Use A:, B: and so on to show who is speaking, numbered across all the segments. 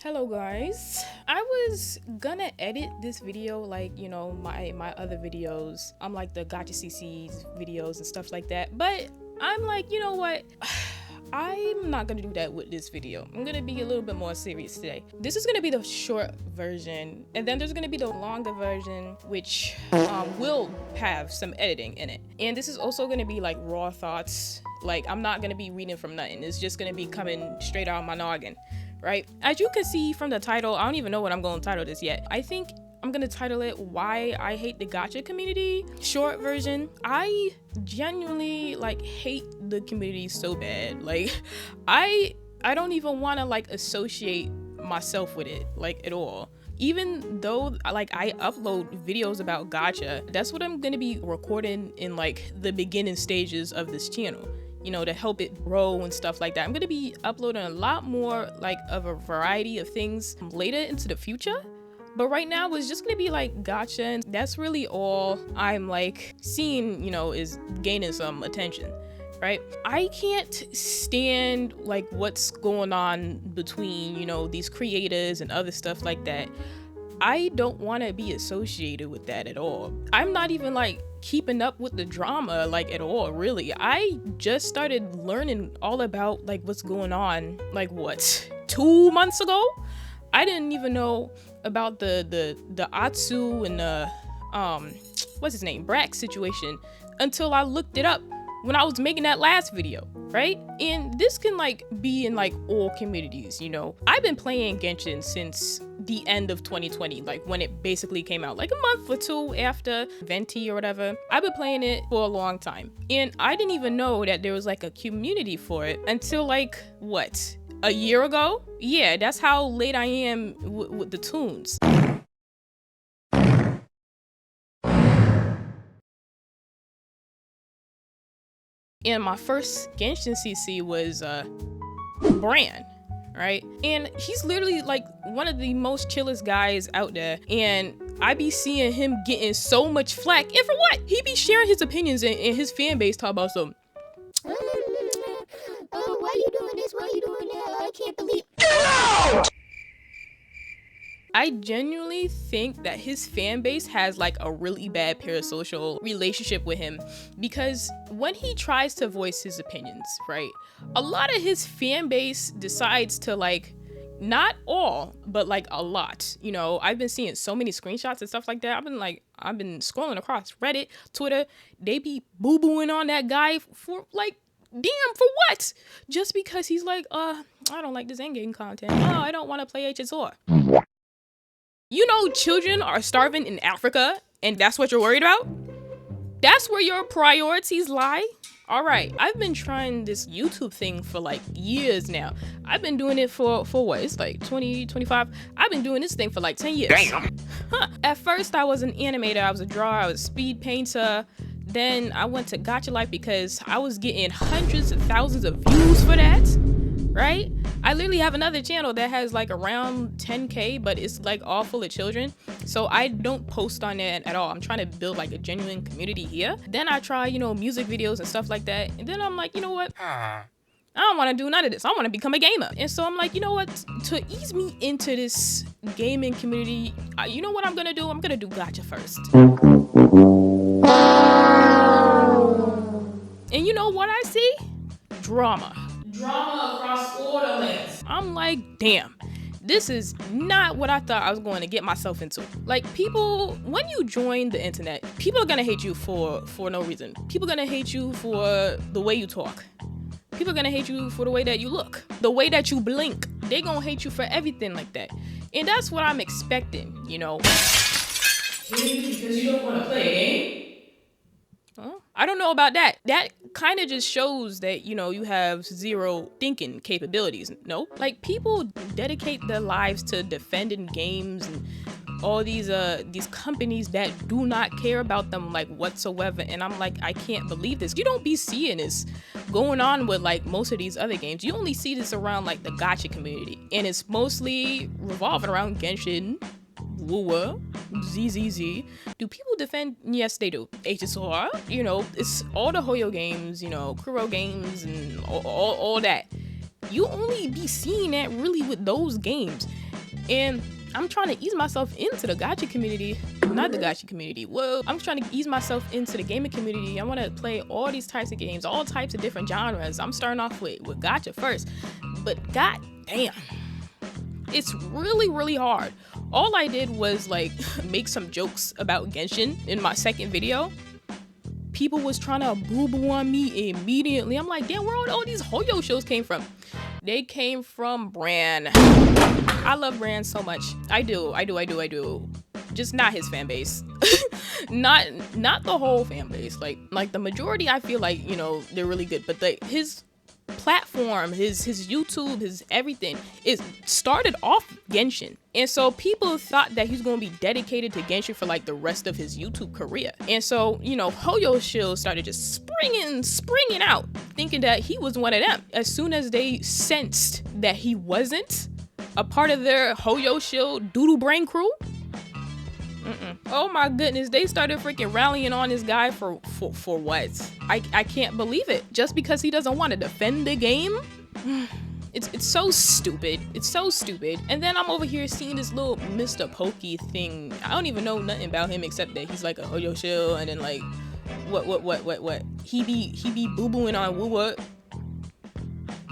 A: Hello guys, I was gonna edit this video like my other videos. I'm like the Gacha CC's videos and stuff like that, but I'm like, you know what, I'm not gonna do that with this video. I'm gonna be a little bit more serious today. This is gonna be the short version, and then there's gonna be the longer version, which will have some editing in it. And this is also gonna be like raw thoughts. Like, I'm not gonna be reading from nothing. It's just gonna be coming straight out of my noggin, right? As you can see from the title, I don't even know what I'm gonna title this yet. I think I'm gonna title it Why I Hate the Gacha Community. Short version, I genuinely hate the community so bad. Like, I don't even wanna associate myself with it at all. Even though I upload videos about Gacha, that's what I'm gonna be recording in the beginning stages of this channel, to help it grow and stuff like that. I'm gonna be uploading a lot more of a variety of things later into the future, but right now it's just gonna be Gacha, and that's really all I'm seeing, is gaining some attention, right? I can't stand what's going on between these creators and other stuff like that. I don't want to be associated with that at all. I'm not even keeping up with the drama at all, really. I just started learning all about what's going on 2 months ago. I didn't even know about the Atsu and the what's his name, Brack situation until I looked it up when I was making that last video, right? And this can be in all communities. I've been playing Genshin since the end of 2020, when it basically came out, a month or two after Venti or whatever. I've been playing it for a long time, and I didn't even know that there was a community for it until what, a year ago? Yeah, that's how late I am with the tunes. And my first Genshin CC was Bran, right? And he's literally one of the most chillest guys out there, and I be seeing him getting so much flack. And for what? He be sharing his opinions, and his fan base talk about some, oh, why you doing this? Why you doing that? I can't believe. Get out! I genuinely think that his fan base has a really bad parasocial relationship with him, because when he tries to voice his opinions, right, a lot of his fan base decides to not all, but a lot. I've been seeing so many screenshots and stuff like that. I've been scrolling across Reddit, Twitter. They be boo-booing on that guy for damn, for what? Just because he's I don't like this endgame content. Oh, I don't want to play HSR. Children are starving in Africa, and that's what you're worried about? That's where your priorities lie? All right, I've been trying this YouTube thing for years now. I've been doing it for what? It's 20, 25. I've been doing this thing for 10 years.
B: Damn.
A: At first, I was an animator, I was a drawer, I was a speed painter. Then I went to Gacha Life because I was getting hundreds of thousands of views for that, right? I literally have another channel that has around 10K, but it's all full of children. So I don't post on it at all. I'm trying to build a genuine community here. Then I try, music videos and stuff like that. And then I'm like, you know what? I don't want to do none of this. I want to become a gamer. And so I'm like, you know what? To ease me into this gaming community, you know what I'm going to do? I'm going to do Gacha first. And you know what I see? Drama across all the lands. I'm like, damn, this is not what I thought I was going to get myself into. People, when you join the internet, people are gonna hate you for no reason. People are gonna hate you for the way you talk. People are gonna hate you for the way that you look, the way that you blink. They gonna hate you for everything like that. And that's what I'm expecting, Because you don't want to play a game? I don't know about that. That kind of just shows that, you have zero thinking capabilities. No? People dedicate their lives to defending games and all these companies that do not care about them whatsoever. And I'm I can't believe this. You don't be seeing this going on with most of these other games. You only see this around the Gacha community. And it's mostly revolving around Genshin, Woowa, ZZZ. Do people defend? Yes, they do. HSR, it's all the Hoyo games, Kuro games, and all that. You only be seeing that really with those games. And I'm trying to ease myself into the gacha community. Not the gacha community. Whoa. I'm trying to ease myself into the gaming community. I want to play all these types of games, all types of different genres. I'm starting off with gacha first. But god damn, it's really, really hard. All I did was like make some jokes about Genshin in my second video. People was trying to boo-boo on me immediately. I'm like, damn, where all these Hoyo shows came from? They came from Bran. I love Bran so much. I do. Just not his fan base. not the whole fan base. Like the majority, I feel like, you know, they're really good. But his platform, his YouTube, his everything, it started off Genshin. And so people thought that he's going to be dedicated to Genshin for like the rest of his YouTube career. And so, you know, Hoyo Shield started just springing out, thinking that he was one of them. As soon as they sensed that he wasn't a part of their Hoyo Shield doodle brain crew, oh my goodness, they started freaking rallying on this guy for what? I can't believe it. Just because he doesn't want to defend the game? It's so stupid. It's so stupid. And then I'm over here seeing this little Mr. Pokey thing. I don't even know nothing about him except that he's like a Hoyo Shield, and then like what? He be boo-booing on Woowa.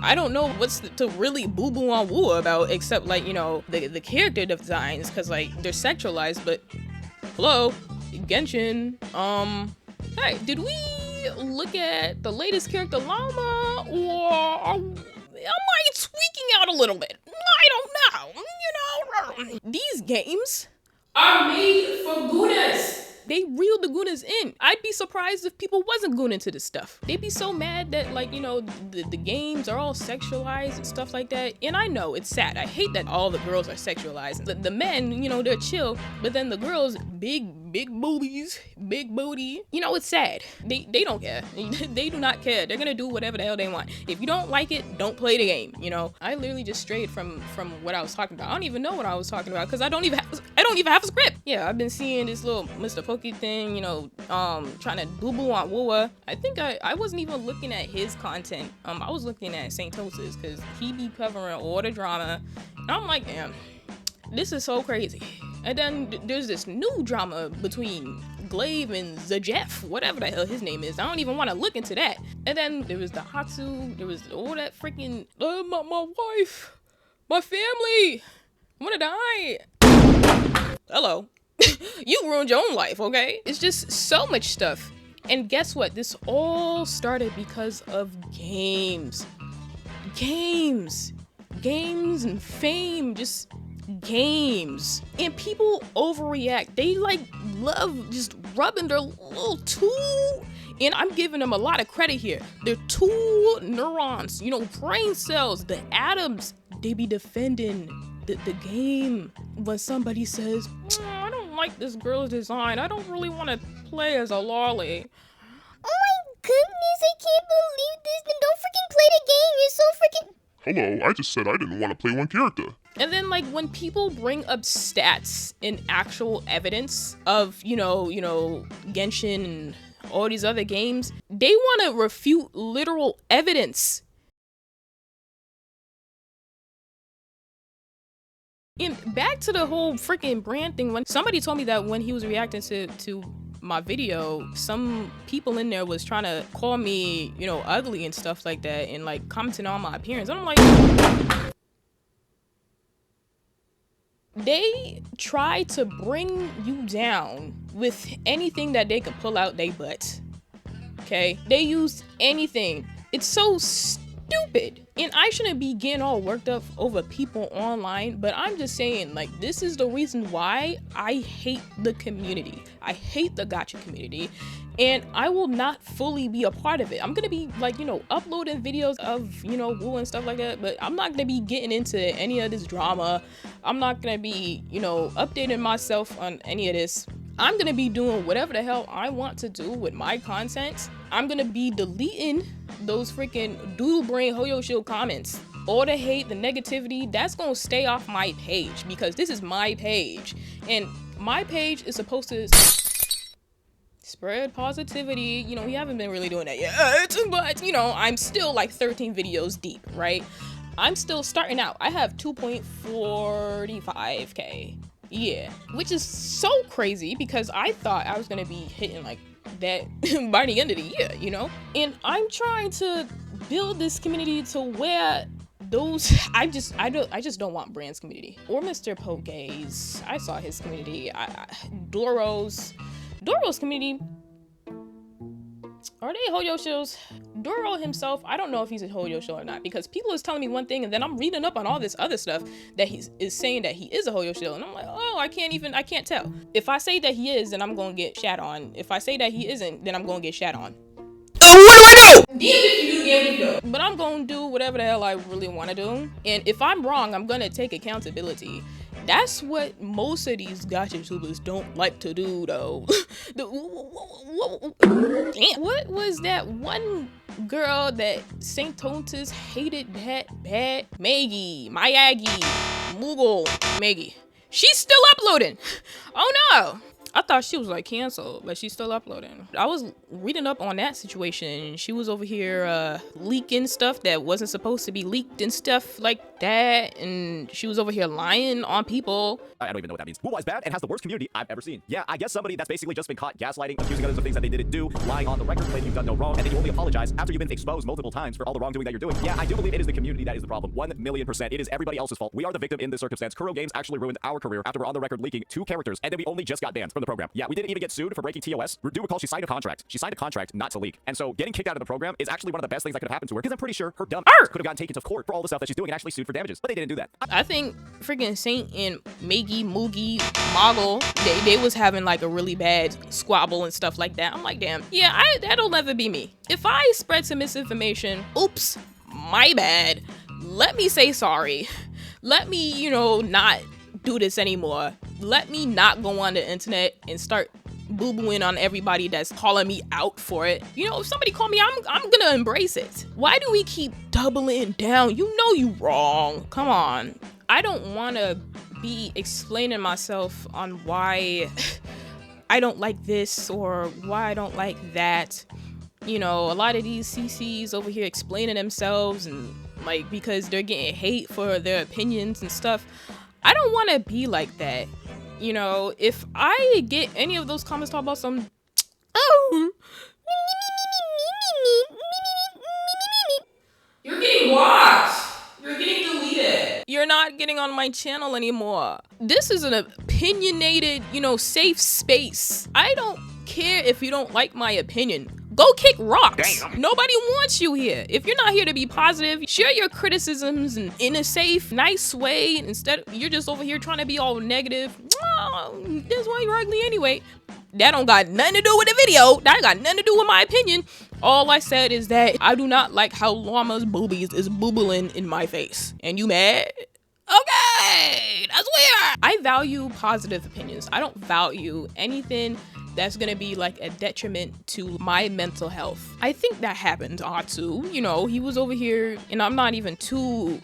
A: I don't know what's to really boo-boo on Woowa about, except like, you know, the character designs, because like they're sexualized. But hello, Genshin. Hey, did we look at the latest character Llama, or am I tweaking out a little bit? I don't know. You know, these games are made for Gunas. They reel the Gunas in. I'd be surprised if people wasn't going into this stuff. They'd be so mad that, like, you know, the games are all sexualized and stuff like that. And I know it's sad. I hate that all the girls are sexualized. The men, you know, they're chill, but then the girls, big boobies, big booty. You know, it's sad. They don't care. They do not care. They're gonna do whatever the hell they want. If you don't like it, don't play the game. You know, I literally just strayed from what I was talking about. I don't even know what I was talking about because I don't even have a script. Yeah, I've been seeing this little Mr. Pokey thing, you know, trying to boo-boo on Woowa. I think I wasn't even looking at his content. I was looking at St. Toas's because he be covering all the drama. And I'm like, damn, this is so crazy. And then there's this new drama between Glaive and Zajeff, whatever the hell his name is. I don't even want to look into that. And then there was the Hatsu, there was all that freaking, my wife, my family, I want to die. Hello. You ruined your own life, okay? It's just so much stuff. And guess what? This all started because of games. Games and fame, just games. And people overreact. They like love just rubbing their little tool. And I'm giving them a lot of credit here. They're tool neurons, you know, brain cells, the atoms. They be defending the game. When somebody says, I don't like this girl's design, I don't really want to play as a lolly.
B: Oh my goodness, I can't believe this. Then don't freaking play the game. You're so freaking...
C: Hello, I just said I didn't want to play one character.
A: And then like when people bring up stats and actual evidence of, you know, Genshin and all these other games, they want to refute literal evidence. And back to the whole freaking brand thing, when somebody told me that when he was reacting to my video, some people in there was trying to call me, you know, ugly and stuff like that, and like commenting on my appearance. And I'm like, they try to bring you down with anything that they can pull out they butt. Okay? They use anything. It's so stupid. And I shouldn't be getting all worked up over people online, but I'm just saying, like, this is the reason why I hate the community. I hate the gacha community, and I will not fully be a part of it. I'm gonna be like, you know, uploading videos of, you know, woo and stuff like that, but I'm not gonna be getting into any of this drama. I'm not gonna be, you know, updating myself on any of this. I'm gonna be doing whatever the hell I want to do with my content. I'm gonna be deleting those freaking doodle brain Hoyo Shield comments. All the hate, the negativity, that's gonna stay off my page because this is my page. And my page is supposed to spread positivity. You know, we haven't been really doing that yet, but you know, I'm still like 13 videos deep, right? I'm still starting out. I have 2.45k. Yeah, which is so crazy because I thought I was gonna be hitting like that by the end of the year, you know? And I'm trying to build this community to where those I just don't want Brand's community or Mr. Poke's. I saw his community. Doro's community. Are they Hoyo shills? Doro himself, I don't know if he's a Hoyo shill or not because people is telling me one thing and then I'm reading up on all this other stuff that he is saying that he is a Hoyo shill and I'm like, oh, I can't tell. If I say that he is, then I'm gonna get shat on. If I say that he isn't, then I'm gonna get shat on. What do I know? Damn if you do, damn if you don't. But I'm gonna do whatever the hell I really want to do. And if I'm wrong, I'm gonna take accountability. That's what most of these gacha tubers don't like to do, though. Damn. What was that one girl that St. Tontus hated that bad? Maggie, Mayagi, Moogle, Maggie. She's still uploading. Oh no. I thought she was like canceled, but she's still uploading. I was reading up on that situation. She was over here leaking stuff that wasn't supposed to be leaked and stuff like that. And she was over here lying on people.
D: I don't even know what that means. Wuwa is bad and has the worst community I've ever seen. Yeah, I guess somebody that's basically just been caught gaslighting, accusing others of things that they didn't do, lying on the record, claiming you've done no wrong, and then you only apologize after you've been exposed multiple times for all the wrongdoing that you're doing. Yeah, I do believe it is the community that is the problem. 1,000,000%. It is everybody else's fault. We are the victim in this circumstance. Kuro Games actually ruined our career after we're on the record leaking 2 characters, and then we only just got banned from the program. Yeah, we didn't even get sued for breaking TOS. Do recall she signed a contract. She signed a contract not to leak. And so getting kicked out of the program is actually one of the best things that could have happened to her because I'm pretty sure her dumb ass could have gotten taken to court for all the stuff that she's doing and actually sued for damages. But they didn't do that.
A: I think freaking Saint and Maggie, Moogie, Moggle, they was having like a really bad squabble and stuff like that. I'm like, damn, yeah, that'll never be me. If I spread some misinformation, oops, my bad. Let me say sorry. Let me, you know, not do this anymore. Let me not go on the internet and start boo-booing on everybody that's calling me out for it. You know, if somebody call me, I'm gonna embrace it. Why do we keep doubling down? You know you wrong. Come on. I don't want to be explaining myself on why I don't like this or why I don't like that. You know, a lot of these CCs over here explaining themselves and like because they're getting hate for their opinions and stuff. I don't want to be like that. You know, if I get any of those comments talk about some, oh, you're getting watched. You're getting deleted. You're not getting on my channel anymore. This is an opinionated, you know, safe space. I don't care if you don't like my opinion. Go kick rocks. Damn. Nobody wants you here. If you're not here to be positive, share your criticisms in a safe, nice way. Instead, you're just over here trying to be all negative. Oh, that's why you're ugly anyway. That don't got nothing to do with the video. That got nothing to do with my opinion. All I said is that I do not like how Llama's boobies is boobling in my face. And you mad? Okay, that's weird. I value positive opinions. I don't value anything that's gonna be like a detriment to my mental health. I think that happened to Atsu. You know, he was over here, and I'm not even too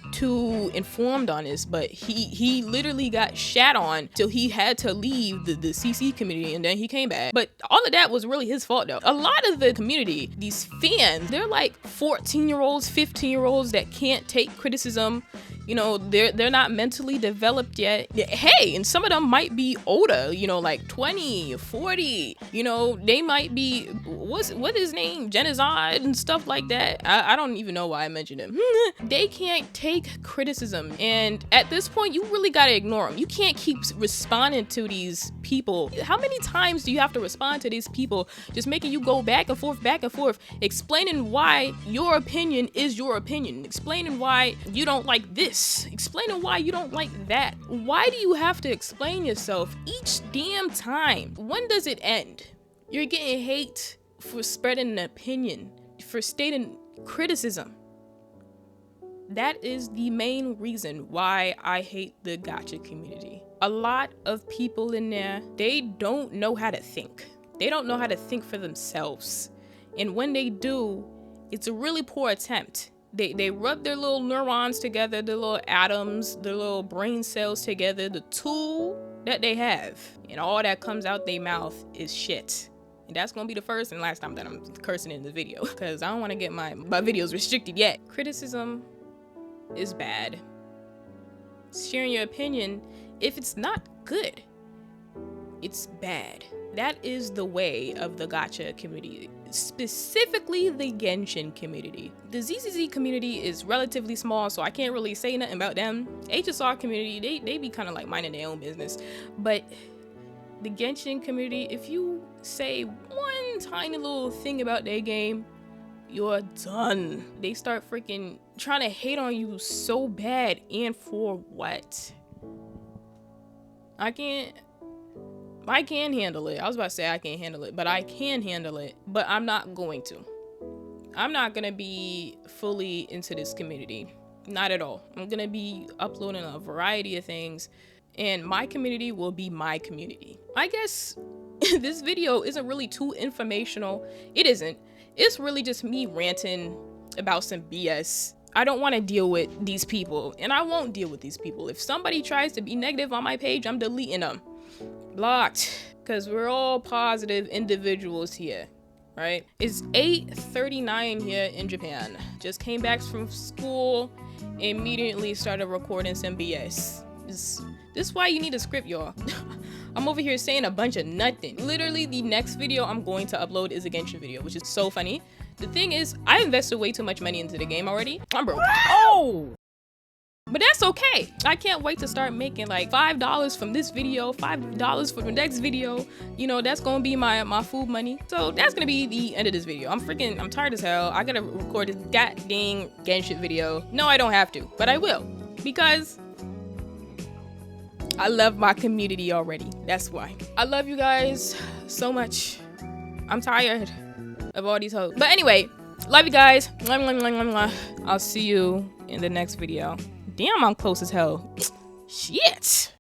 A: informed on this, but he literally got shat on till he had to leave the CC community, and then he came back. But all of that was really his fault though. A lot of the community, these fans, they're like 14-year-olds, 15-year-olds that can't take criticism. You know, they're not mentally developed yet. Hey, and some of them might be older, you know, like 20, 40. You know, they might be, what is his name? Genizad and stuff like that. I don't even know why I mentioned him. They can't take criticism. And at this point, you really gotta ignore them. You can't keep responding to these people. How many times do you have to respond to these people just making you go back and forth, explaining why your opinion is your opinion, explaining why you don't like this, explaining why you don't like that. Why do you have to explain yourself each damn time? When does it end? You're getting hate for spreading an opinion, for stating criticism. That is the main reason why I hate the gacha community. A lot of people in there, they don't know how to think. They don't know how to think for themselves. And when they do, it's a really poor attempt. They rub their little neurons together, their little atoms, their little brain cells together, the tool that they have. And all that comes out their mouth is shit. And that's gonna be the first and last time that I'm cursing in the video, because I don't want to get my videos restricted yet. Criticism is bad. Sharing your opinion, if it's not good, it's bad. That is the way of the gacha community, specifically the Genshin community. The ZZZ community is relatively small, so I can't really say nothing about them. HSR community, they be kind of like minding their own business. But the Genshin community, if you say one tiny little thing about their game, you're done. They start freaking trying to hate on you so bad, and for what? I can handle it. I was about to say I can't handle it, but I can handle it, but I'm not going to. I'm not gonna be fully into this community. Not at all. I'm gonna be uploading a variety of things, and my community will be my community. I guess this video isn't really too informational. It isn't. It's really just me ranting about some BS. I don't want to deal with these people, and I won't deal with these people. If somebody tries to be negative on my page, I'm deleting them. Blocked, because we're all positive individuals here, right? It's 8:39 here in Japan. Just came back from school, immediately started recording some BS. This is why you need a script, y'all. I'm over here saying a bunch of nothing. Literally, the next video I'm going to upload is a Genshin video, which is so funny. The thing is, I invested way too much money into the game already. I'm broke. Oh! But that's okay. I can't wait to start making like $5 from this video, $5 for the next video. You know, that's gonna be my food money. So that's gonna be the end of this video. I'm tired as hell. I gotta record this goddamn Genshin video. No, I don't have to, but I will. Because I love my community already. That's why. I love you guys so much. I'm tired of all these hoes. But anyway, love you guys. I'll see you in the next video. Damn, I'm close as hell. Shit.